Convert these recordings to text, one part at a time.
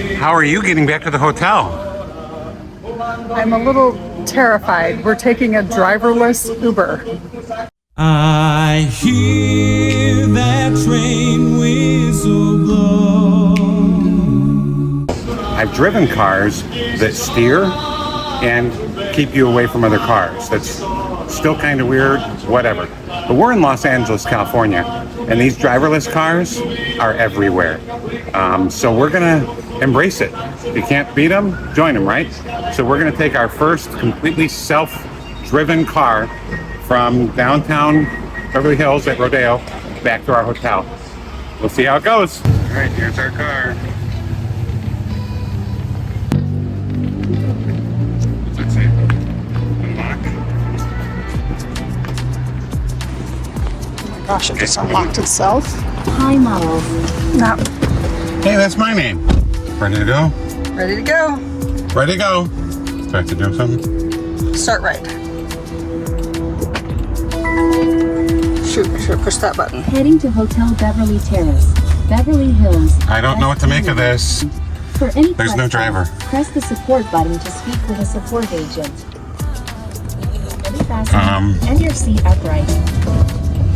How are you getting back to the hotel? I'm a little terrified. We're taking a driverless Uber. I hear that train whistle blow. I've driven cars that steer and keep you away from other cars. That's still kind of weird, whatever. But we're in Los Angeles, California, and these driverless cars are everywhere. So we're gonna embrace it. If you can't beat them, join them, right? So we're gonna take our first completely self-driven car from downtown Beverly Hills at Rodeo back to our hotel. We'll see how it goes. All right, here's our car. What's that say? Unlock. Oh my gosh, it just unlocked itself. Hi, Miles. No. Hey, that's my name. Ready to go? Ready to go. Ready to go. Do I have to do something? Start right. Shoot, I should have pushed that button. Heading to Hotel Beverly Terrace, Beverly Hills. I don't know what to make of this. For any There's no driver. Press the support button to speak with a support agent. Ready, fasten, and your seat upright.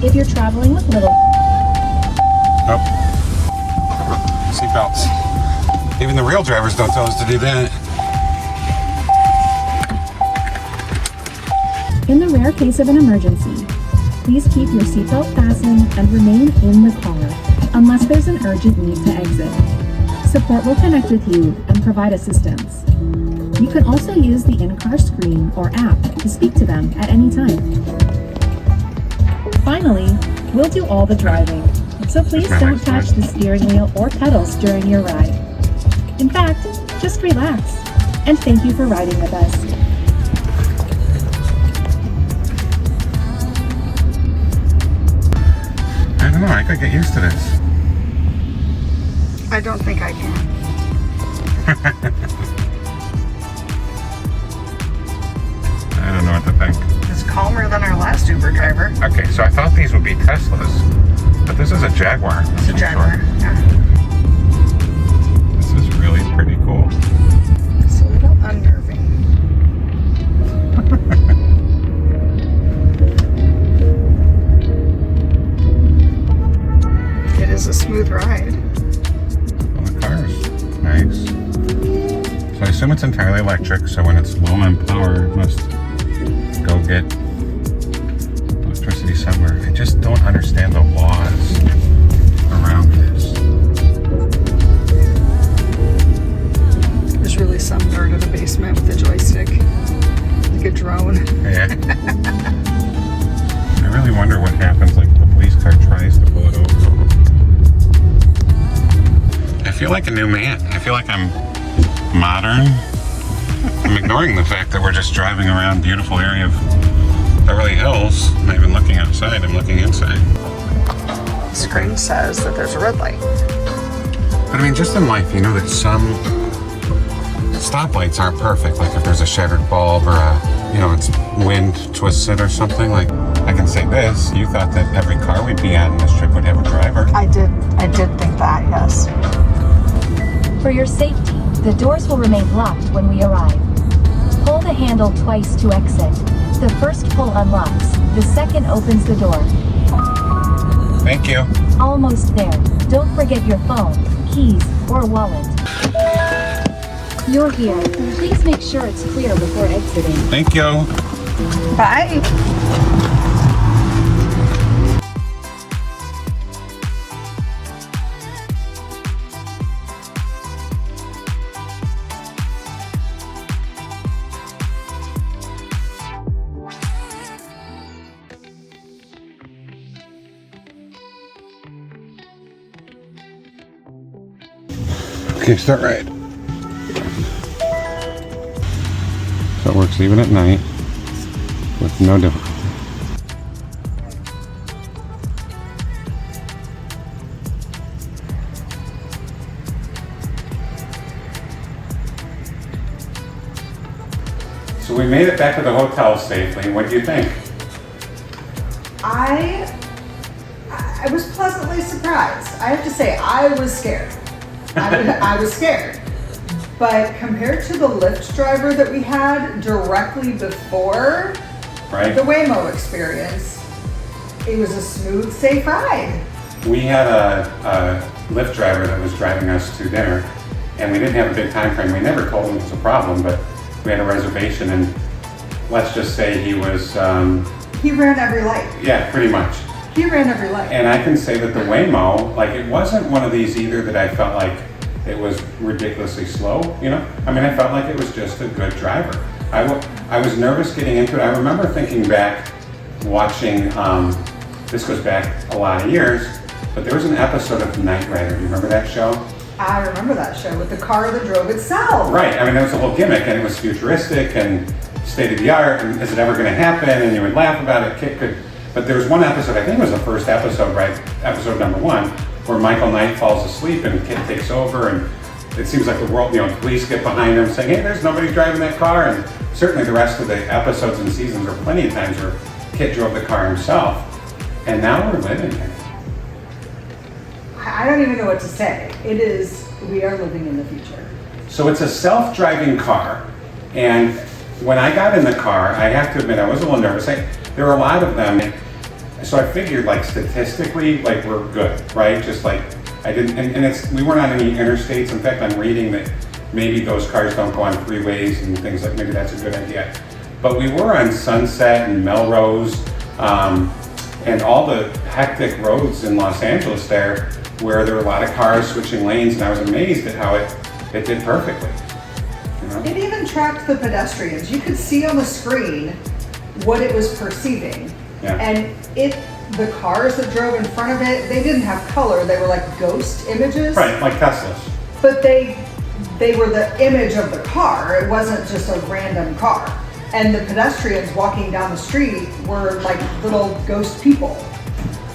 If you're traveling with little... Oh. Seatbelts. Even the real drivers don't tell us to do that. In the rare case of an emergency, please keep your seatbelt fastened and remain in the car unless there's an urgent need to exit. Support will connect with you and provide assistance. You can also use the in-car screen or app to speak to them at any time. Finally, we'll do all the driving, so please don't touch the steering wheel or pedals during your ride. In fact, just relax, and thank you for riding with us. I don't know, I could get used to this. I don't think I can. I don't know what to think. It's calmer than our last Uber driver. Okay, so I thought these would be Teslas, but this is a Jaguar. It's a Jaguar, yeah. This is really pretty cool. It's a little unnerving. It is a smooth ride. Well, the car's nice. So I assume it's entirely electric, so when it's low on power, it must go get electricity somewhere. I just don't understand the laws around this. There's really some nerd in the basement with a joystick. Like a drone. Yeah. I really wonder what happens, like, if the police car tries to pull it over. I feel like a new man. I feel like I'm modern. I'm ignoring the fact that we're just driving around a beautiful area of Beverly Hills. I'm not even looking outside, I'm looking inside. The screen says that there's a red light. But I mean, just in life, you know that some stoplights aren't perfect. Like if there's a shattered bulb or a, you know, it's wind twisted or something. Like, I can say this, you thought that every car we'd be on this trip would have a driver. I did think that, yes. For your safety, the doors will remain locked when we arrive. Pull the handle twice to exit. The first pull unlocks, the second opens the door. Thank you. Almost there. Don't forget your phone, keys, or wallet. You're here. Please make sure it's clear before exiting. Thank you. Bye. Okay, start right. So it works even at night with no difficulty. So we made it back to the hotel safely. What do you think? I was pleasantly surprised. I have to say, I was scared. I was scared. But compared to the Lyft driver that we had directly before Right. the Waymo experience, it was a smooth, safe ride. We had a Lyft driver that was driving us to dinner, and we didn't have a big time frame. We never told him it was a problem, but we had a reservation, and let's just say he was, He ran every light. yeah, pretty much. He ran every light. And I can say that the Waymo, like, it wasn't one of these either that I felt like it was ridiculously slow, you know? I mean, I felt like it was just a good driver. I was nervous getting into it. I remember thinking back, watching, this goes back a lot of years, but there was an episode of Knight Rider. Do you remember that show? I remember that show with the car that drove itself. Right, I mean, that was the whole gimmick, and it was futuristic and state of the art, and is it ever gonna happen? And you would laugh about it, Kit could, but there was one episode, I think it was the first episode, right, episode number 1, where Michael Knight falls asleep and Kit takes over, and it seems like the world, you know, police get behind him saying, hey, there's nobody driving that car, and certainly the rest of the episodes and seasons, there were plenty of times where Kit drove the car himself, and now we're living it. I don't even know what to say. It is, we are living in the future. So it's a self-driving car, and when I got in the car, I have to admit I was a little nervous. There were a lot of them, so I figured, like, statistically, like, we're good, right? Just like I didn't, and we weren't on any interstates. In fact, I'm reading that maybe those cars don't go on freeways and things like, maybe that's a good idea. But we were on Sunset and Melrose, and all the hectic roads in Los Angeles there, where there were a lot of cars switching lanes, and I was amazed at how it did perfectly. You know? It even tracked the pedestrians. You could see on the screen what it was perceiving. Yeah. And the cars that drove in front of it, they didn't have color. They were like ghost images. Right, like Teslas. But they were the image of the car. It wasn't just a random car. And the pedestrians walking down the street were like little ghost people.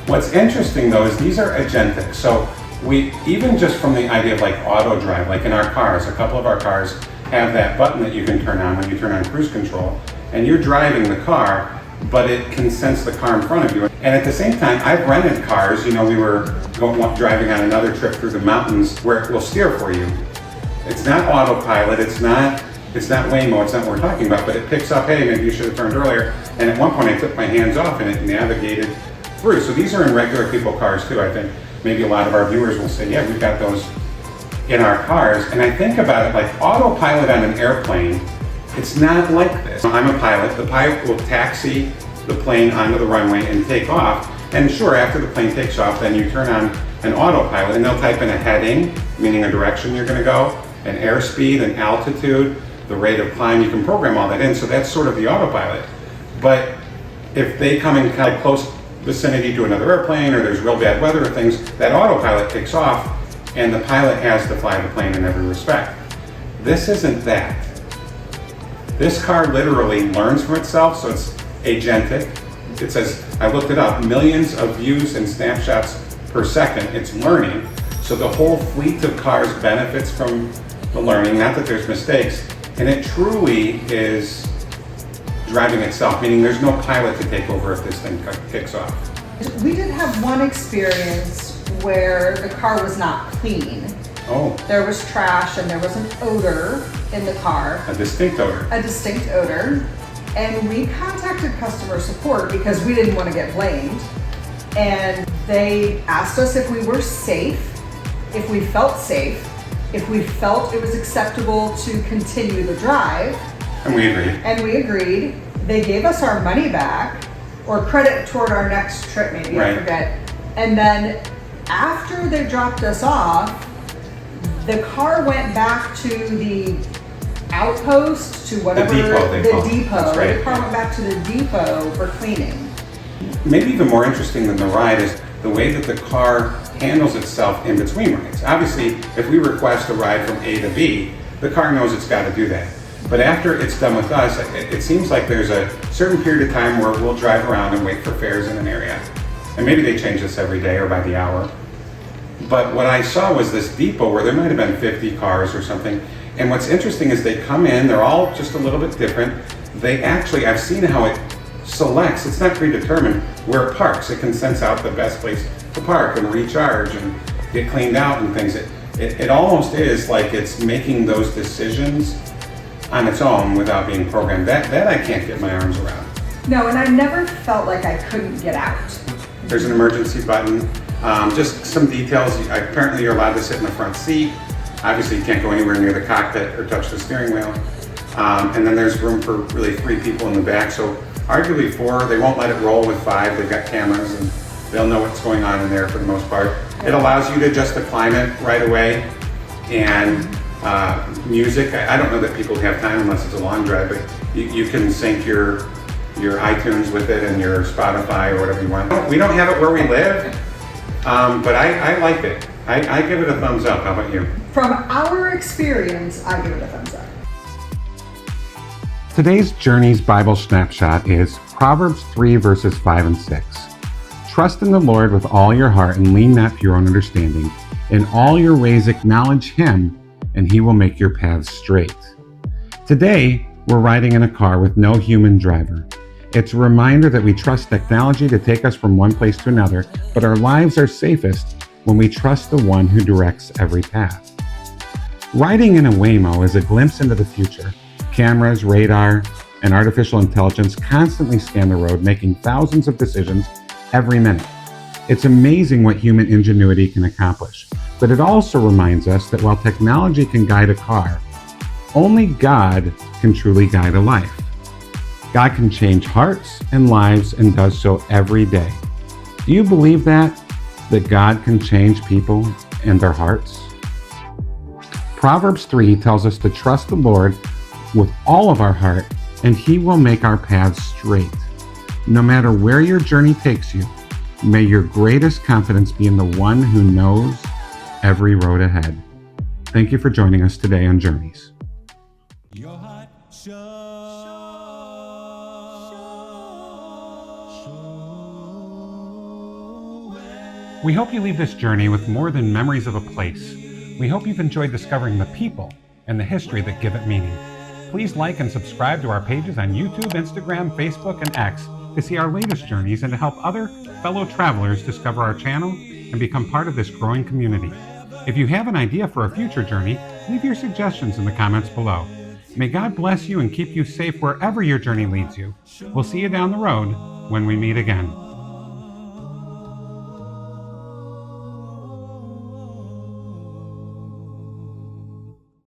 What's interesting though is these are agentic. So we, even just from the idea of like auto drive, like in our cars, a couple of our cars have that button that you can turn on when you turn on cruise control, and you're driving the car, but it can sense the car in front of you. And at the same time, I've rented cars, you know, we were driving on another trip through the mountains where it will steer for you. It's not autopilot, it's not Waymo, it's not what we're talking about, but it picks up, hey, maybe you should have turned earlier. And at one point I took my hands off and it navigated through. So these are in regular people cars too. I think maybe a lot of our viewers will say, yeah, we've got those in our cars. And I think about it like autopilot on an airplane, it's not like this. I'm a pilot. The pilot will taxi the plane onto the runway and take off. And sure, after the plane takes off, then you turn on an autopilot and they'll type in a heading, meaning a direction you're gonna go, an airspeed, an altitude, the rate of climb. You can program all that in, so that's sort of the autopilot. But if they come in kind of close vicinity to another airplane or there's real bad weather or things, that autopilot kicks off and the pilot has to fly the plane in every respect. This isn't that. This car literally learns from itself, so it's agentic. It says, I looked it up, millions of views and snapshots per second. It's learning. So the whole fleet of cars benefits from the learning, not that there's mistakes. And it truly is driving itself, meaning there's no pilot to take over if this thing kicks off. We did have one experience where the car was not clean. Oh, There was trash and there was an odor in the car, a distinct odor. a distinct odor. And we contacted customer support because we didn't want to get blamed. And they asked us if we were safe, if we felt safe, if we felt it was acceptable to continue the drive. And we agreed. And we agreed. They gave us our money back, or credit toward our next trip, maybe, I Right. forget. And then after they dropped us off, the car went back to the outpost, to whatever, depot, they call it. depot. That's right. The car went back to the depot for cleaning. Maybe even more interesting than the ride is the way that the car handles itself in between rides. Obviously, if we request a ride from A to B, the car knows it's got to do that. But after it's done with us, it seems like there's a certain period of time where we'll drive around and wait for fares in an area. And maybe they change this every day or by the hour. But what I saw was this depot where there might have been 50 cars or something. And what's interesting is they come in, they're all just a little bit different. They actually, I've seen how it selects, it's not predetermined where it parks. It can sense out the best place to park and recharge and get cleaned out and things. It almost is like it's making those decisions on its own without being programmed. That I can't get my arms around. No, and I never felt like I couldn't get out. There's an emergency button. Just some details. Apparently you're allowed to sit in the front seat. Obviously you can't go anywhere near the cockpit or touch the steering wheel. And then there's room for really 3 people in the back. So arguably 4. They won't let it roll with 5. They've got cameras and they'll know what's going on in there for the most part. It allows you to adjust the climate right away. And music, I don't know that people have time unless it's a long drive, but you can sync your iTunes with it and your Spotify or whatever you want. We don't have it where we live, but I like it. I give it a thumbs up. How about you? From our experience, I give it a thumbs up. Today's Journey's Bible snapshot is Proverbs 3 verses 5 and 6. Trust in the Lord with all your heart and lean not to your own understanding. In all your ways acknowledge Him, and He will make your paths straight. Today, we're riding in a car with no human driver. It's a reminder that we trust technology to take us from one place to another, but our lives are safest when we trust the one who directs every path. Riding in a WAYMO is a glimpse into the future. Cameras, radar, and artificial intelligence constantly scan the road, making thousands of decisions every minute. It's amazing what human ingenuity can accomplish, but it also reminds us that while technology can guide a car, only God can truly guide a life. God can change hearts and lives and does so every day. Do you believe that God can change people and their hearts? Proverbs 3 tells us to trust the Lord with all of our heart, and He will make our paths straight. No matter where your journey takes you, may your greatest confidence be in the one who knows every road ahead. Thank you for joining us today on Journeys. Your heart show. We hope you leave this journey with more than memories of a place. We hope you've enjoyed discovering the people and the history that give it meaning. Please like and subscribe to our pages on YouTube, Instagram, Facebook, and X to see our latest journeys and to help other fellow travelers discover our channel and become part of this growing community. If you have an idea for a future journey, leave your suggestions in the comments below. May God bless you and keep you safe wherever your journey leads you. We'll see you down the road when we meet again.